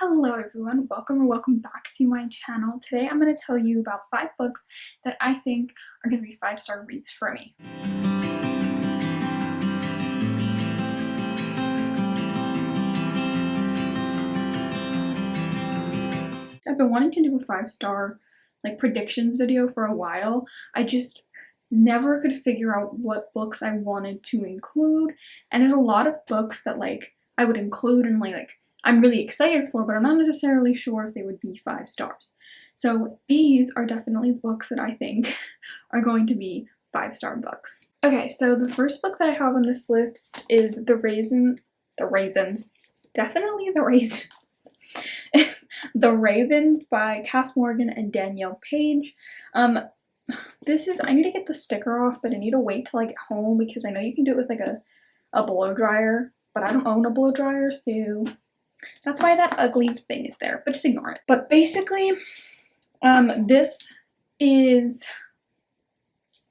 Hello everyone, welcome or welcome back to my channel. Today I'm going to tell you about 5 books that I think are going to be 5-star reads for me. I've been wanting to do a 5-star predictions video for a while. I just never could figure out what books I wanted to include, and there's a lot of books that I would include and I'm really excited for, but I'm not necessarily sure if they would be 5 stars. So these are definitely the books that I think are going to be 5-star books. Okay, so the first book that I have on this list is The Raisins. Definitely The Raisins. The Ravens by Cass Morgan and Danielle Page. This is, I need to get the sticker off, but I need to wait till I get home because I know you can do it with a blow dryer, but I don't own a blow dryer, so that's why that ugly thing is there, but just ignore it. But basically, this is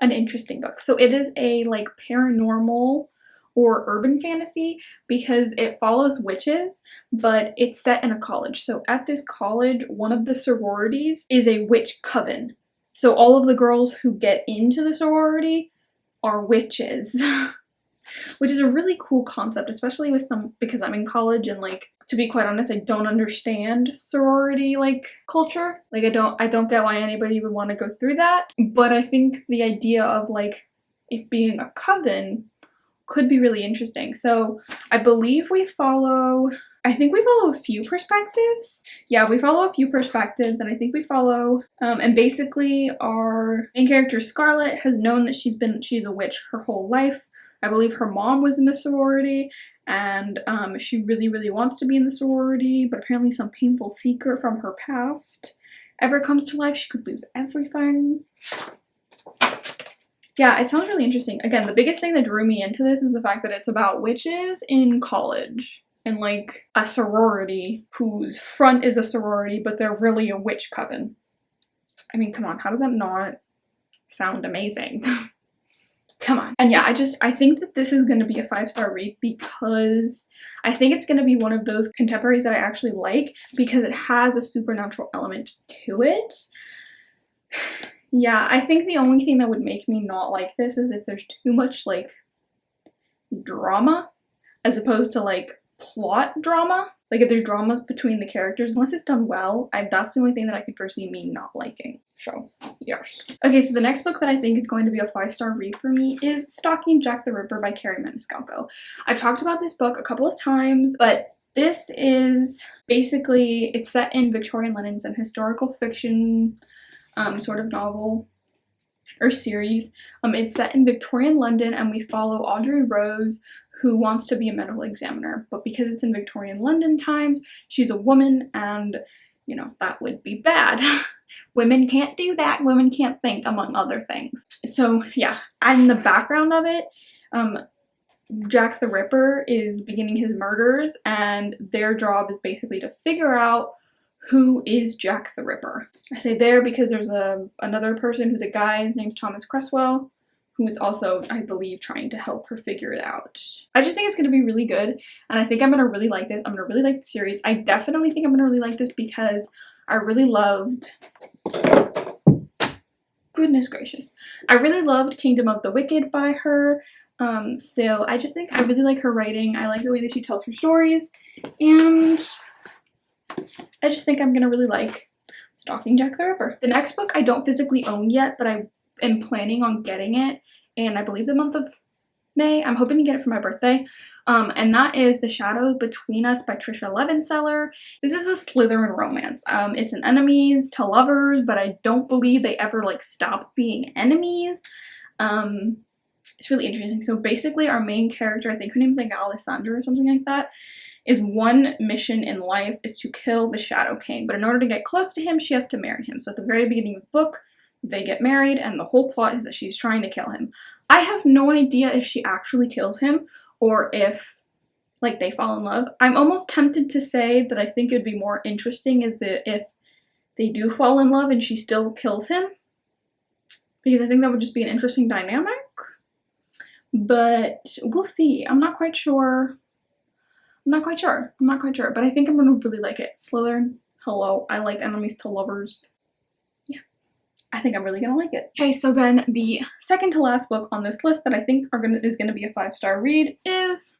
an interesting book. So it is a paranormal or urban fantasy because it follows witches, but it's set in a college. So at this college, one of the sororities is a witch coven. So all of the girls who get into the sorority are witches. Which is a really cool concept, especially with because I'm in college and to be quite honest, I don't understand sorority culture. I don't get why anybody would want to go through that. But I think the idea of it being a coven could be really interesting. So I believe we follow a few perspectives. Yeah, we follow a few perspectives, and I think we follow, and basically our main character Scarlett has known that she's a witch her whole life. I believe her mom was in the sorority, and she really, really wants to be in the sorority, but apparently some painful secret from her past ever comes to life. She could lose everything. Yeah, it sounds really interesting. Again, the biggest thing that drew me into this is the fact that it's about witches in college and a sorority whose front is a sorority, but they're really a witch coven. I mean, come on, how does that not sound amazing? Come on. And yeah, I think that this is going to be a 5-star read because I think it's going to be one of those contemporaries that I actually like because it has a supernatural element to it. Yeah, I think the only thing that would make me not like this is if there's too much drama as opposed to plot drama. If there's dramas between the characters, unless it's done well, that's the only thing that I could foresee me not liking. So, yes. Okay, so the next book that I think is going to be a 5-star read for me is Stalking Jack the Ripper by Carrie Maniscalco. I've talked about this book a couple of times, but this is basically, it's set in Victorian London. It's an historical fiction sort of novel or series. It's set in Victorian London, and we follow Audrey Rose, who wants to be a medical examiner, but because it's in Victorian London times, she's a woman, and you know, that would be bad. Women can't do that. Women can't think, among other things. So yeah, in the background of it, Jack the Ripper is beginning his murders, and their job is basically to figure out who is Jack the Ripper. I say there because there's another person who's a guy, his name's Thomas Cresswell, who is also, I believe, trying to help her figure it out. I just think it's going to be really good, and I think I'm going to really like this. I'm going to really like the series. I definitely think I'm going to really like this because I really loved... Goodness gracious. I really loved Kingdom of the Wicked by her. So I just think I really like her writing. I like the way that she tells her stories, and I just think I'm going to really like Stalking Jack the Ripper. The next book I don't physically own yet, but I am planning on getting it, and I believe the month of May. I'm hoping to get it for my birthday. And that is The Shadows Between Us by Trisha Levenseller. This is a Slytherin romance. It's an enemies to lovers, but I don't believe they ever stop being enemies. It's really interesting. So basically our main character, I think her name's Alessandra or something like that, is one mission in life is to kill the Shadow King, but in order to get close to him, she has to marry him. So at the very beginning of the book, they get married, and the whole plot is that she's trying to kill him. I have no idea if she actually kills him or if, they fall in love. I'm almost tempted to say that I think it would be more interesting is that if they do fall in love and she still kills him, because I think that would just be an interesting dynamic. But we'll see. I'm not quite sure I'm not quite sure. I'm not quite sure, but I think I'm gonna really like it. Slytherin, hello. I like enemies to lovers. Yeah, I think I'm really gonna like it. Okay, so then the second to last book on this list that I think is gonna be a 5-star read is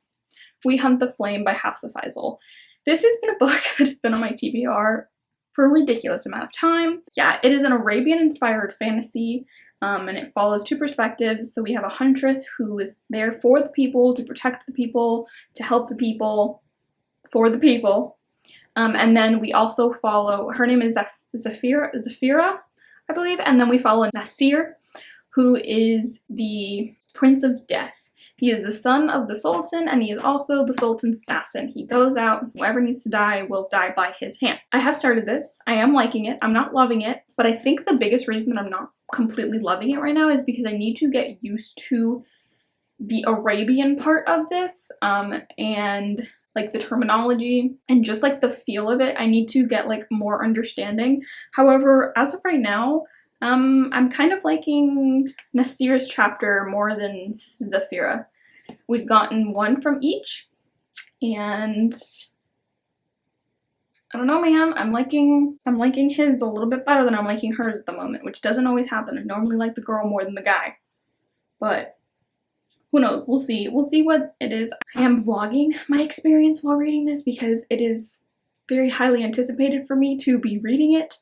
We Hunt the Flame by Hafsa Faisal. This has been a book that has been on my TBR for a ridiculous amount of time. Yeah, it is an Arabian-inspired fantasy, and it follows two perspectives. So we have a huntress who is there for the people, to protect the people, to help the people, for the people. And then we also follow, her name is Zafira, I believe, and then we follow Nasir, who is the Prince of Death. He is the son of the Sultan, and he is also the Sultan's assassin. He goes out, whoever needs to die will die by his hand. I have started this. I am liking it. I'm not loving it, but I think the biggest reason that I'm not completely loving it right now is because I need to get used to the Arabian part of this, and like the terminology and just like the feel of it. I need to get like more understanding. However, as of right now, I'm kind of liking Nasir's chapter more than Zafira. We've gotten one from each, and I don't know, man. I'm liking his a little bit better than I'm liking hers at the moment, which doesn't always happen. I normally like the girl more than the guy, but who knows? We'll see. We'll see what it is. I am vlogging my experience while reading this because it is very highly anticipated for me to be reading it.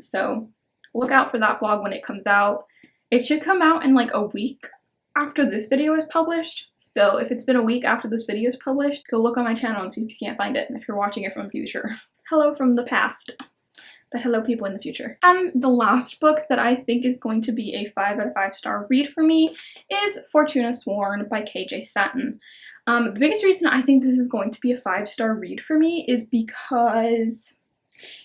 So look out for that vlog when it comes out. It should come out in like a week after this video is published. So if it's been a week after this video is published, go look on my channel and see if you can't find it if you're watching it from the future. Hello from the past. But hello people in the future. And the last book that I think is going to be a 5 out of 5-star read for me is Fortuna Sworn by KJ Sutton. The biggest reason I think this is going to be a 5-star read for me is because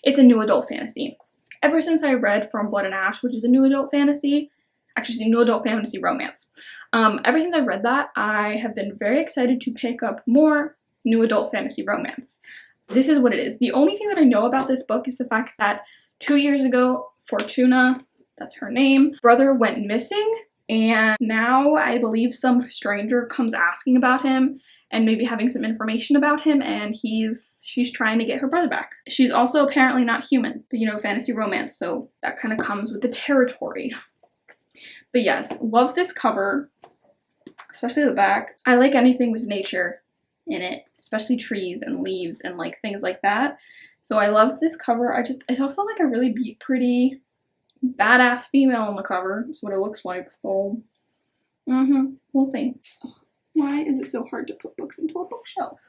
it's a new adult fantasy. Ever since I read From Blood and Ash, which is a new adult fantasy, actually it's a new adult fantasy romance. Ever since I read that, I have been very excited to pick up more new adult fantasy romance. This is what it is. The only thing that I know about this book is the fact that 2 years ago, Fortuna, that's her name, brother went missing, and now I believe some stranger comes asking about him and maybe having some information about him, and she's trying to get her brother back. She's also apparently not human, you know, fantasy romance, so that kind of comes with the territory. But yes, love this cover, especially the back. I like anything with nature in it, especially trees and leaves and like things like that. So I love this cover. It's also like a really pretty badass female on the cover. That's what it looks like. So we'll see. Why is it so hard to put books into a bookshelf?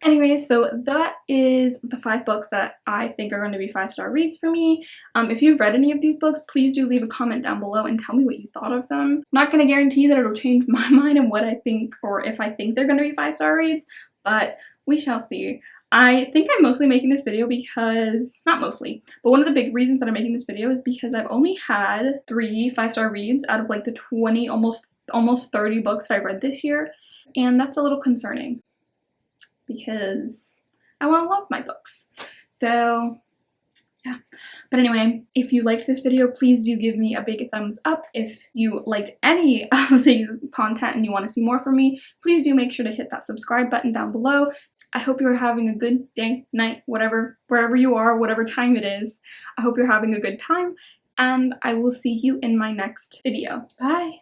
Anyways, so that is the 5 books that I think are going to be 5-star reads for me. If you've read any of these books, please do leave a comment down below and tell me what you thought of them. I'm not going to guarantee that it'll change my mind and what I think, or if I think they're going to be 5-star reads, but we shall see. I think I'm mostly making this video because, not mostly, but one of the big reasons that I'm making this video is because I've only had 3 5-star reads out of like the 20, almost 30 books that I've read this year, and that's a little concerning because I want to love my books. So yeah, but anyway, if you liked this video, please do give me a big thumbs up. If you liked any of these content and you want to see more from me, please do make sure to hit that subscribe button down below. I hope you're having a good day, night, whatever, wherever you are, whatever time it is. I hope you're having a good time, and I will see you in my next video. Bye!